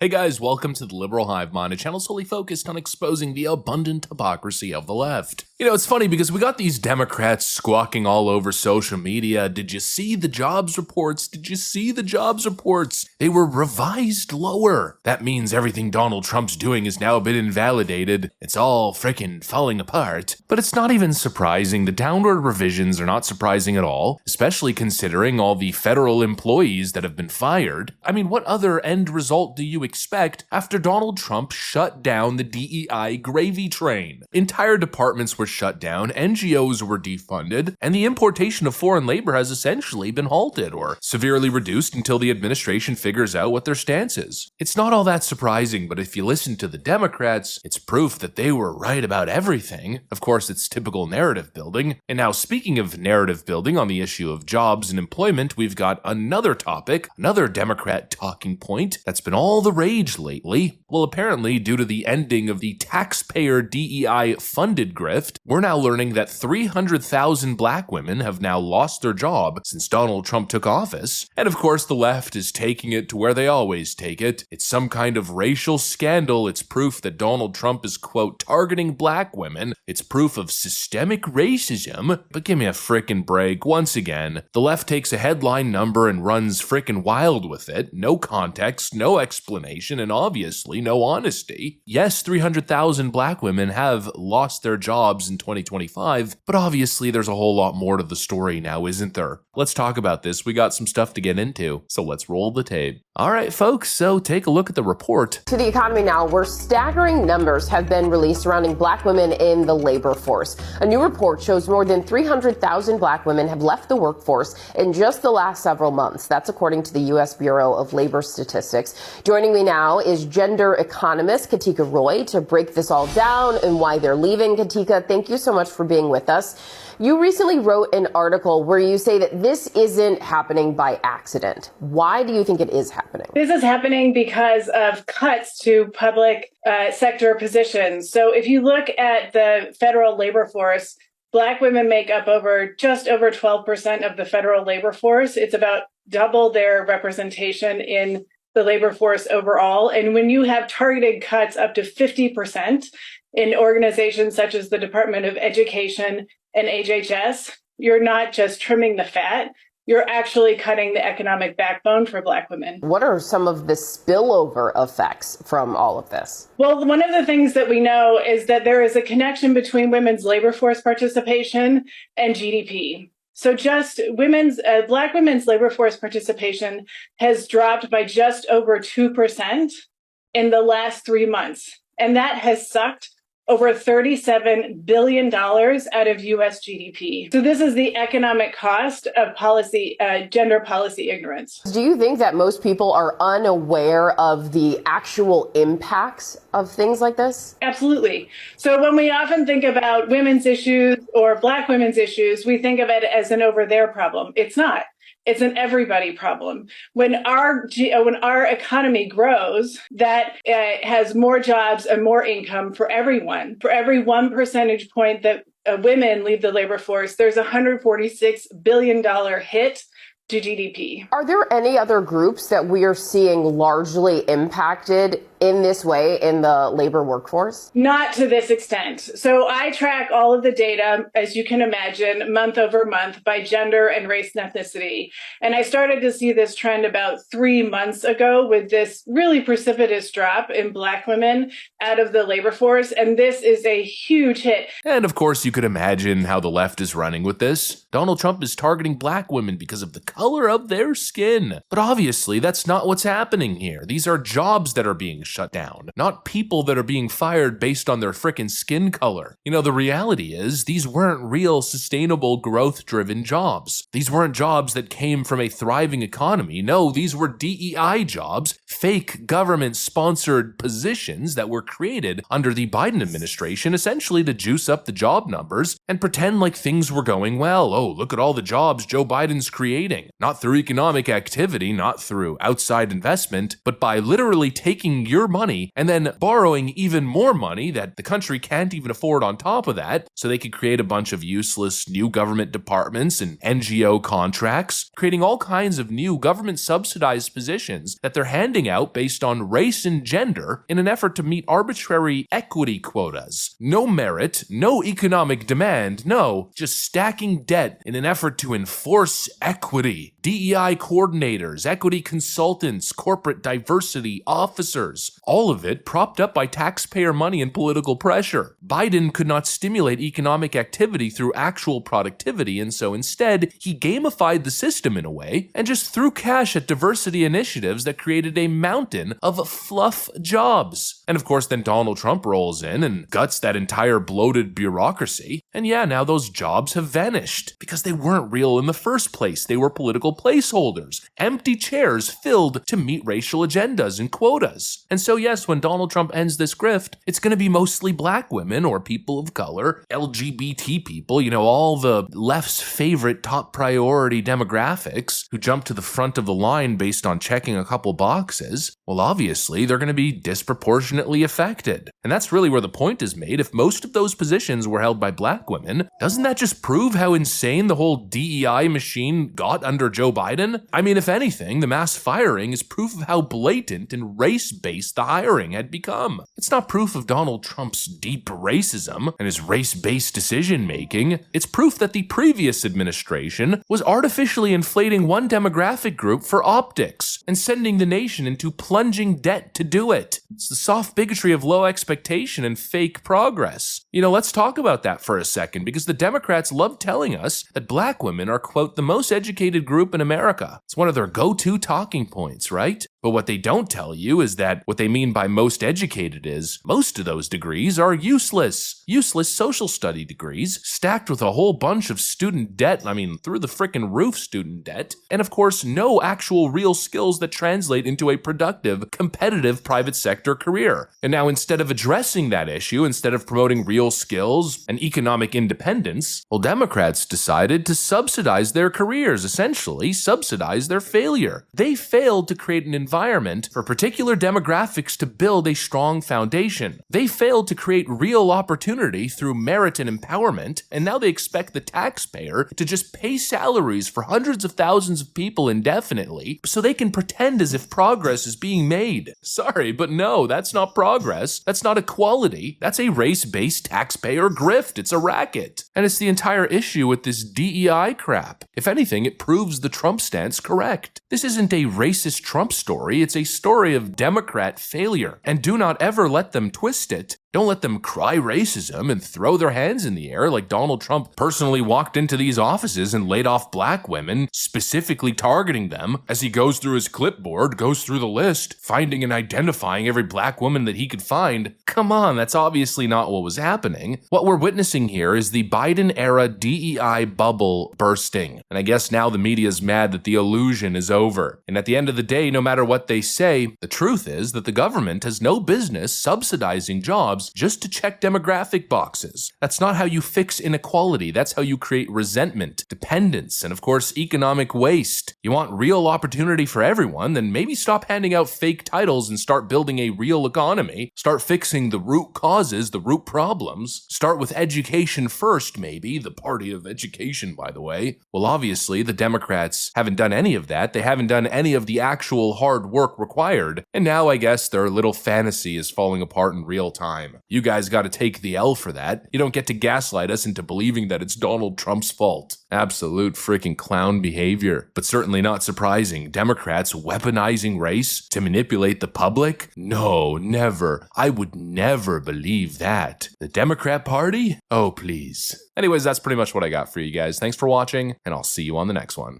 Hey guys, welcome to the Liberal Hive Mind, a channel solely focused on exposing the abundant hypocrisy of the left. You know, it's funny because we got these Democrats squawking all over social media. Did you see the jobs reports? Did you see the jobs reports? They were revised lower. That means everything Donald Trump's doing has now been invalidated. It's all frickin' falling apart. But it's not even surprising. The downward revisions are not surprising at all, especially considering all the federal employees that have been fired. I mean, what other end result do you expect after Donald Trump shut down the DEI gravy train? Entire departments were shut down, NGOs were defunded, and the importation of foreign labor has essentially been halted or severely reduced until the administration figures out what their stance is. It's not all that surprising, but if you listen to the Democrats, it's proof that they were right about everything. Of course, it's typical narrative building. And now, speaking of narrative building on the issue of jobs and employment, we've got another topic, another Democrat talking point that's been all the rage lately. Well, apparently, due to the ending of the taxpayer DEI funded grift, we're now learning that 300,000 black women have now lost their job since Donald Trump took office. And of course, the left is taking it to where they always take it. It's some kind of racial scandal. It's proof that Donald Trump is, quote, targeting black women. It's proof of systemic racism. But give me a frickin' break. Once again, the left takes a headline number and runs frickin' wild with it. No context, no explanation, and obviously no honesty. Yes, 300,000 black women have lost their jobs in 2025, but obviously there's a whole lot more to the story now, isn't there? Let's talk about this. We got some stuff to get into, so let's roll the tape. All right, folks, so take a look at the report. To the economy now, where staggering numbers have been released surrounding black women in the labor force. A new report shows more than 300,000 black women have left the workforce in just the last several months. That's according to the U.S. Bureau of Labor Statistics. Joining me now is gender economist Katika Roy to break this all down and why they're leaving. Katika, thank you so much for being with us. You recently wrote an article where you say that this isn't happening by accident. Why do you think it is happening? This is happening because of cuts to public sector positions. So if you look at the federal labor force, black women make up just over 12% of the federal labor force. It's about double their representation in the labor force overall. And when you have targeted cuts up to 50% in organizations such as the Department of Education and HHS, you're not just trimming the fat, you're actually cutting the economic backbone for black women. What are some of the spillover effects from all of this? Well, one of the things that we know is that there is a connection between women's labor force participation and GDP. So just black women's labor force participation has dropped by just over 2% in the last 3 months. And that has sucked over $37 billion out of U.S. GDP. So this is the economic cost of gender policy ignorance. Do you think that most people are unaware of the actual impacts of things like this? Absolutely. So when we often think about women's issues or black women's issues, we think of it as an over there problem. It's not. It's an everybody problem. When our economy grows, that has more jobs and more income for everyone. For every 1 percentage point that women leave the labor force, there's a $146 billion hit to GDP. Are there any other groups that we are seeing largely impacted in this way in the labor workforce? Not to this extent. So I track all of the data, as you can imagine, month over month by gender and race and ethnicity. And I started to see this trend about 3 months ago with this really precipitous drop in black women out of the labor force. And this is a huge hit. And of course, you could imagine how the left is running with this. Donald Trump is targeting black women because of the color of their skin. But obviously, that's not what's happening here. These are jobs that are being shut down, not people that are being fired based on their frickin' skin color. You know, the reality is these weren't real sustainable growth-driven jobs. These weren't jobs that came from a thriving economy. No, these were DEI jobs, fake government-sponsored positions that were created under the Biden administration essentially to juice up the job numbers and pretend like things were going well. Oh, look at all the jobs Joe Biden's creating. way. Not through economic activity, not through outside investment, but by literally taking your money and then borrowing even more money that the country can't even afford on top of that, so they could create a bunch of useless new government departments and NGO contracts, creating all kinds of new government subsidized positions that they're handing out based on race and gender in an effort to meet arbitrary equity quotas. No merit, no economic demand, no, just stacking debt in an effort to enforce equity. DEI coordinators, equity consultants, corporate diversity officers, all of it propped up by taxpayer money and political pressure. Biden could not stimulate economic activity through actual productivity, and so instead, he gamified the system in a way and just threw cash at diversity initiatives that created a mountain of fluff jobs. And of course, then Donald Trump rolls in and guts that entire bloated bureaucracy, and yeah, now those jobs have vanished because they weren't real in the first place. They were political placeholders, empty chairs filled to meet racial agendas and quotas. And so yes, when Donald Trump ends this grift, it's going to be mostly black women or people of color, LGBT people, all the left's favorite top priority demographics who jump to the front of the line based on checking a couple boxes. Well, obviously, they're going to be disproportionately affected. And that's really where the point is made. If most of those positions were held by black women, doesn't that just prove how insane the whole DEI machine got under Joe Biden? I mean, if anything, the mass firing is proof of how blatant and race-based the hiring had become. It's not proof of Donald Trump's deep racism and his race-based decision-making. It's proof that the previous administration was artificially inflating one demographic group for optics and sending the nation into plunging debt to do it. It's the soft bigotry of low expectation and fake progress. Let's talk about that for a second, because the Democrats love telling us that black women are, quote, the most educated group in America. It's one of their go-to talking points, right? But what they don't tell you is that what they mean by most educated is most of those degrees are useless. Useless social study degrees stacked with a whole bunch of student debt, through the frickin' roof student debt, and of course no actual real skills that translate into a productive, competitive private sector career. And now instead of addressing that issue, instead of promoting real skills and economic independence, well, Democrats decided to subsidize their careers, essentially subsidize their failure. They failed to create an environment for particular demographics to build a strong foundation. They failed to create real opportunity through merit and empowerment, and now they expect the taxpayer to just pay salaries for hundreds of thousands of people indefinitely so they can pretend as if progress is being made. Sorry, but no, that's not progress. That's not equality. That's a race-based taxpayer grift. It's a racket. And it's the entire issue with this DEI crap. If anything, it proves the Trump stance correct. This isn't a racist Trump story, it's a story of Democrat failure. And do not ever let them twist it. Don't let them cry racism and throw their hands in the air like Donald Trump personally walked into these offices and laid off black women, specifically targeting them as he goes through his clipboard, goes through the list, finding and identifying every black woman that he could find. Come on, that's obviously not what was happening. What we're witnessing here is the Biden-era DEI bubble bursting. And I guess now the media's mad that the illusion is over. And at the end of the day, no matter what they say, the truth is that the government has no business subsidizing jobs just to check demographic boxes. That's not how you fix inequality. That's how you create resentment, dependence, and of course, economic waste. You want real opportunity for everyone, then maybe stop handing out fake titles and start building a real economy. Start fixing the root causes, the root problems. Start with education first, maybe. The party of education, by the way. Well, obviously, the Democrats haven't done any of that. They haven't done any of the actual hard work required. And now I guess their little fantasy is falling apart in real time. You guys got to take the L for that. You don't get to gaslight us into believing that it's Donald Trump's fault. Absolute freaking clown behavior, but certainly not surprising. Democrats weaponizing race to manipulate the public? No, never. I would never believe that. The Democrat Party? Oh, please. Anyways, that's pretty much what I got for you guys. Thanks for watching, and I'll see you on the next one.